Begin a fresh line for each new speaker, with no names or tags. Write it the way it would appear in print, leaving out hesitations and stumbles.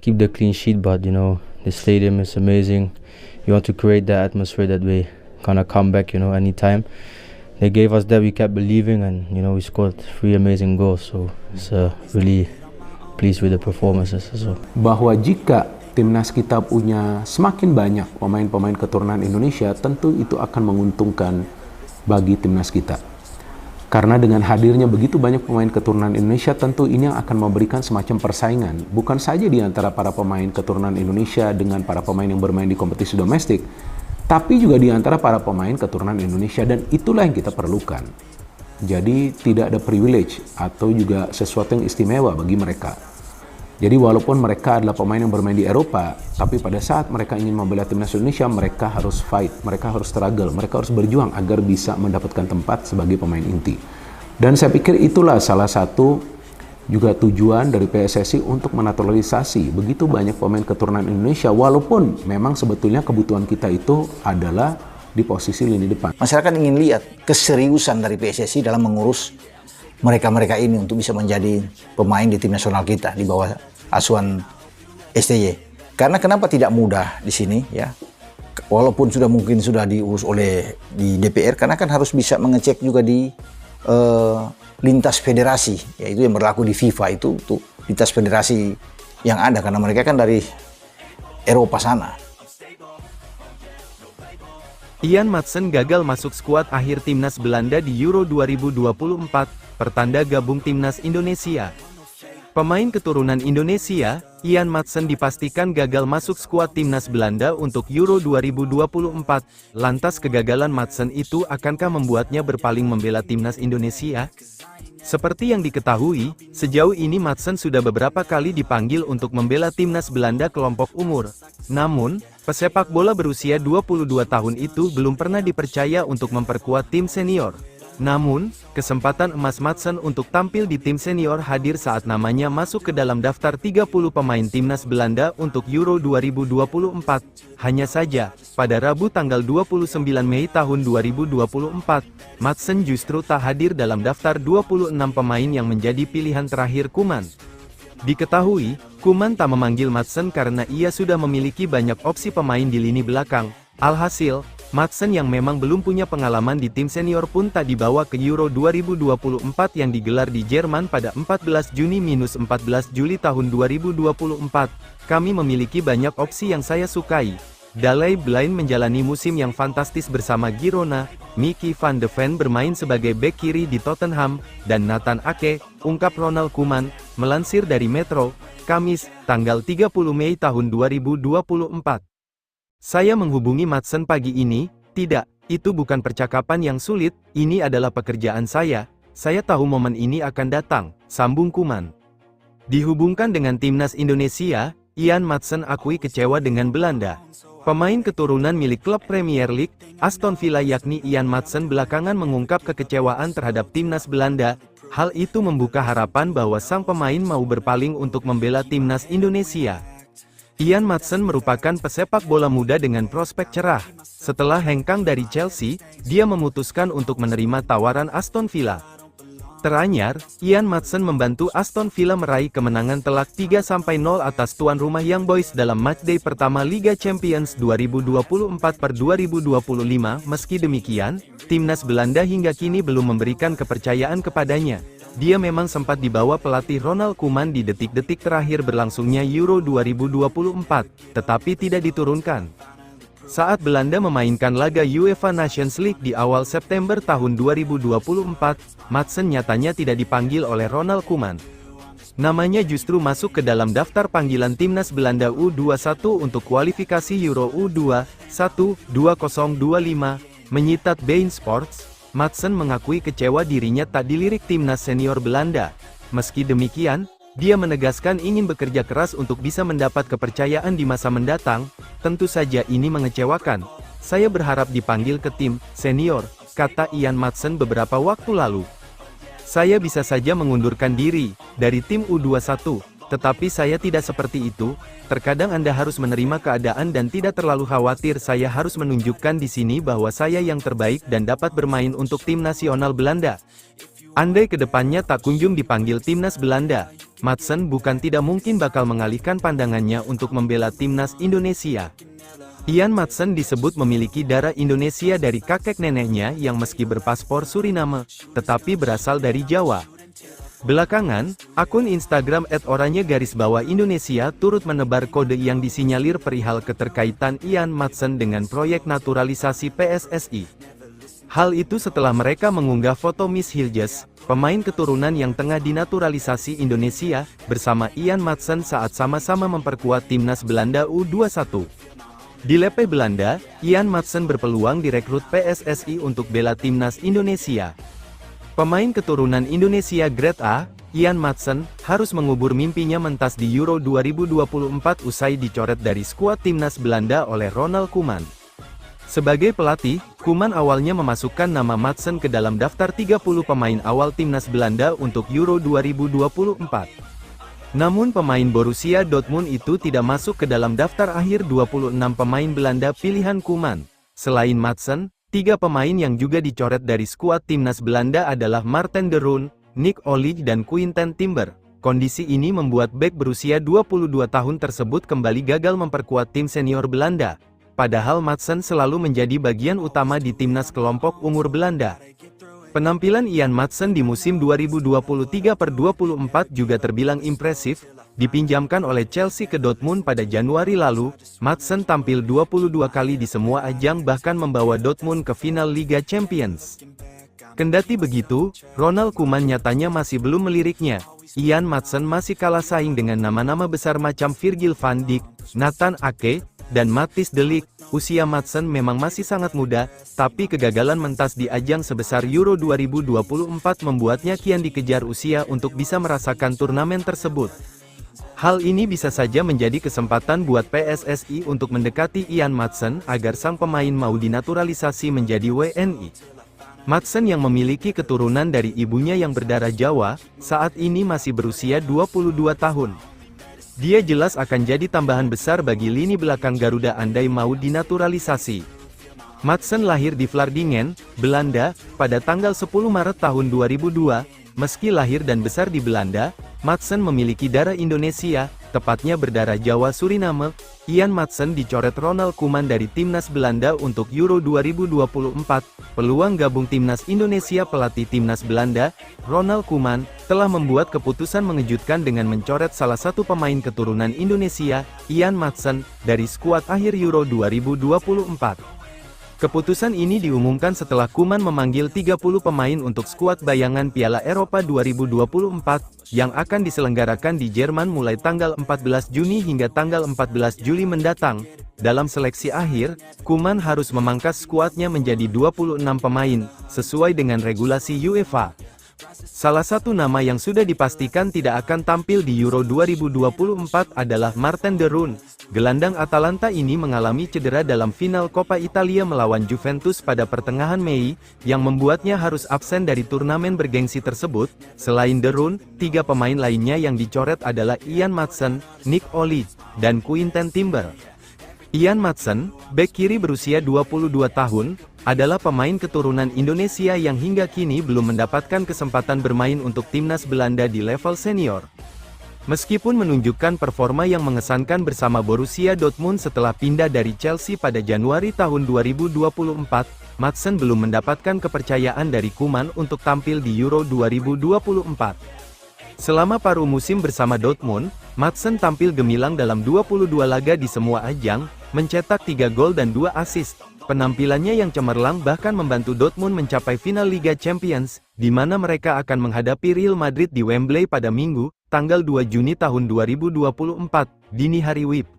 keep the clean sheet, but the stadium is amazing. You want to create that atmosphere that we kind of come back, anytime. They gave us that, we kept believing, and we scored 3 amazing goals. So it's really pleased with the performances as well.
Bahwa jika timnas kita punya semakin banyak pemain-pemain keturunan Indonesia, tentu itu akan menguntungkan bagi timnas kita. Karena dengan hadirnya begitu banyak pemain keturunan Indonesia, tentu ini yang akan memberikan semacam persaingan. Bukan saja di antara para pemain keturunan Indonesia dengan para pemain yang bermain di kompetisi domestik, tapi juga di antara para pemain keturunan Indonesia, dan itulah yang kita perlukan. Jadi tidak ada privilege atau juga sesuatu yang istimewa bagi mereka. Jadi walaupun mereka adalah pemain yang bermain di Eropa, tapi pada saat mereka ingin membela timnas Indonesia, mereka harus fight, mereka harus struggle, mereka harus berjuang agar bisa mendapatkan tempat sebagai pemain inti. Dan saya pikir itulah salah satu juga tujuan dari PSSI untuk menaturalisasi begitu banyak pemain keturunan Indonesia, walaupun memang sebetulnya kebutuhan kita itu adalah di posisi lini depan.
Masyarakat ingin lihat keseriusan dari PSSI dalam mengurus mereka-mereka ini untuk bisa menjadi pemain di tim nasional kita di bawah asuhan STY. Karena kenapa tidak mudah di sini ya? Walaupun mungkin sudah diurus oleh di DPR, karena kan harus bisa mengecek juga di lintas federasi, yaitu yang berlaku di FIFA itu untuk lintas federasi yang ada, karena mereka kan dari Eropa sana.
Ian Maatsen gagal masuk skuad akhir timnas Belanda di Euro 2024, pertanda gabung timnas Indonesia. Pemain keturunan Indonesia, Ian Maatsen dipastikan gagal masuk skuad timnas Belanda untuk Euro 2024. Lantas kegagalan Maatsen itu akankah membuatnya berpaling membela timnas Indonesia? Seperti yang diketahui, sejauh ini Maatsen sudah beberapa kali dipanggil untuk membela timnas Belanda kelompok umur. Namun, pesepak bola berusia 22 tahun itu belum pernah dipercaya untuk memperkuat tim senior. Namun, kesempatan emas Maatsen untuk tampil di tim senior hadir saat namanya masuk ke dalam daftar 30 pemain timnas Belanda untuk Euro 2024. Hanya saja, pada Rabu tanggal 29 Mei tahun 2024, Maatsen justru tak hadir dalam daftar 26 pemain yang menjadi pilihan terakhir Koeman. Diketahui, Koeman tak memanggil Maatsen karena ia sudah memiliki banyak opsi pemain di lini belakang. Alhasil, Maatsen yang memang belum punya pengalaman di tim senior pun tak dibawa ke Euro 2024 yang digelar di Jerman pada 14 Juni-14 Juli tahun 2024. Kami memiliki banyak opsi yang saya sukai. Daley Blind menjalani musim yang fantastis bersama Girona, Mickey van de Ven bermain sebagai bek kiri di Tottenham, dan Nathan Ake, ungkap Ronald Koeman, melansir dari Metro, Kamis, tanggal 30 Mei tahun 2024. Saya menghubungi Maatsen pagi ini, tidak, itu bukan percakapan yang sulit, ini adalah pekerjaan saya tahu momen ini akan datang, sambung Koeman. Dihubungkan dengan timnas Indonesia, Ian Maatsen akui kecewa dengan Belanda. Pemain keturunan milik klub Premier League, Aston Villa yakni Ian Maatsen belakangan mengungkap kekecewaan terhadap timnas Belanda. Hal itu membuka harapan bahwa sang pemain mau berpaling untuk membela timnas Indonesia. Ian Maatsen merupakan pesepak bola muda dengan prospek cerah. Setelah hengkang dari Chelsea, dia memutuskan untuk menerima tawaran Aston Villa. Teranyar, Ian Maatsen membantu Aston Villa meraih kemenangan telak 3-0 atas tuan rumah Young Boys dalam matchday pertama Liga Champions 2024-2025. Meski demikian, timnas Belanda hingga kini belum memberikan kepercayaan kepadanya. Dia memang sempat dibawa pelatih Ronald Koeman di detik-detik terakhir berlangsungnya Euro 2024, tetapi tidak diturunkan. Saat Belanda memainkan laga UEFA Nations League di awal September tahun 2024, Maatsen nyatanya tidak dipanggil oleh Ronald Koeman. Namanya justru masuk ke dalam daftar panggilan timnas Belanda U21 untuk kualifikasi Euro U21 2025, menyitat Bein Sports. Maatsen mengakui kecewa dirinya tak dilirik timnas senior Belanda. Meski demikian, dia menegaskan ingin bekerja keras untuk bisa mendapat kepercayaan di masa mendatang. Tentu saja ini mengecewakan. Saya berharap dipanggil ke tim senior, kata Ian Maatsen beberapa waktu lalu. Saya bisa saja mengundurkan diri dari tim U21, tetapi saya tidak seperti itu. Terkadang Anda harus menerima keadaan dan tidak terlalu khawatir. Saya harus menunjukkan di sini bahwa saya yang terbaik dan dapat bermain untuk tim nasional Belanda. Andai kedepannya tak kunjung dipanggil timnas Belanda, Madsen bukan tidak mungkin bakal mengalihkan pandangannya untuk membela timnas Indonesia. Ian Madsen disebut memiliki darah Indonesia dari kakek neneknya yang meski berpaspor Suriname, tetapi berasal dari Jawa. Belakangan, akun Instagram @oranye_Indonesia turut menebar kode yang disinyalir perihal keterkaitan Ian Madsen dengan proyek naturalisasi PSSI. Hal itu setelah mereka mengunggah foto Miss Hilges, pemain keturunan yang tengah dinaturalisasi Indonesia, bersama Ian Madsen saat sama-sama memperkuat timnas Belanda U21. Di Lepe Belanda, Ian Madsen berpeluang direkrut PSSI untuk bela timnas Indonesia. Pemain keturunan Indonesia Grade A, Ian Madsen, harus mengubur mimpinya mentas di Euro 2024 usai dicoret dari skuad timnas Belanda oleh Ronald Koeman. Sebagai pelatih, Koeman awalnya memasukkan nama Madsen ke dalam daftar 30 pemain awal timnas Belanda untuk Euro 2024. Namun pemain Borussia Dortmund itu tidak masuk ke dalam daftar akhir 26 pemain Belanda pilihan Koeman. Selain Madsen, 3 pemain yang juga dicoret dari skuad timnas Belanda adalah Marten de Roon, Nick Olij dan Quinten Timber. Kondisi ini membuat bek berusia 22 tahun tersebut kembali gagal memperkuat tim senior Belanda. Padahal Madsen selalu menjadi bagian utama di timnas kelompok umur Belanda. Penampilan Ian Madsen di musim 2023/24 juga terbilang impresif. Dipinjamkan oleh Chelsea ke Dortmund pada Januari lalu, Madsen tampil 22 kali di semua ajang bahkan membawa Dortmund ke final Liga Champions. Kendati begitu, Ronald Koeman nyatanya masih belum meliriknya. Ian Madsen masih kalah saing dengan nama-nama besar macam Virgil van Dijk, Nathan Ake, dan Matthijs de Ligt. Usia Madsen memang masih sangat muda, tapi kegagalan mentas di ajang sebesar Euro 2024 membuatnya kian dikejar usia untuk bisa merasakan turnamen tersebut. Hal ini bisa saja menjadi kesempatan buat PSSI untuk mendekati Ian Madsen agar sang pemain mau dinaturalisasi menjadi WNI. Madsen yang memiliki keturunan dari ibunya yang berdarah Jawa, saat ini masih berusia 22 tahun. Dia jelas akan jadi tambahan besar bagi lini belakang Garuda andai mau dinaturalisasi. Madsen lahir di Vlaardingen, Belanda, pada tanggal 10 Maret tahun 2002. Meski lahir dan besar di Belanda, Madsen memiliki darah Indonesia, tepatnya berdarah Jawa Suriname. Ian Madsen dicoret Ronald Koeman dari timnas Belanda untuk Euro 2024. Peluang gabung timnas Indonesia. Pelatih timnas Belanda, Ronald Koeman, telah membuat keputusan mengejutkan dengan mencoret salah satu pemain keturunan Indonesia, Ian Madsen, dari skuad akhir Euro 2024. Keputusan ini diumumkan setelah Koeman memanggil 30 pemain untuk skuad bayangan Piala Eropa 2024, yang akan diselenggarakan di Jerman mulai tanggal 14 Juni hingga tanggal 14 Juli mendatang. Dalam seleksi akhir, Koeman harus memangkas skuadnya menjadi 26 pemain, sesuai dengan regulasi UEFA. Salah satu nama yang sudah dipastikan tidak akan tampil di Euro 2024 adalah Marten de Roon. Gelandang Atalanta ini mengalami cedera dalam final Coppa Italia melawan Juventus pada pertengahan Mei, yang membuatnya harus absen dari turnamen bergengsi tersebut. Selain de Roon, 3 pemain lainnya yang dicoret adalah Ian Madsen, Nick Olij, dan Quinten Timber. Ian Madsen, bek kiri berusia 22 tahun, adalah pemain keturunan Indonesia yang hingga kini belum mendapatkan kesempatan bermain untuk timnas Belanda di level senior. Meskipun menunjukkan performa yang mengesankan bersama Borussia Dortmund setelah pindah dari Chelsea pada Januari tahun 2024, Madsen belum mendapatkan kepercayaan dari Koeman untuk tampil di Euro 2024. Selama paruh musim bersama Dortmund, Madsen tampil gemilang dalam 22 laga di semua ajang, mencetak 3 gol dan 2 assist. Penampilannya yang cemerlang bahkan membantu Dortmund mencapai final Liga Champions, di mana mereka akan menghadapi Real Madrid di Wembley pada Minggu, tanggal 2 Juni tahun 2024, dini hari WIB.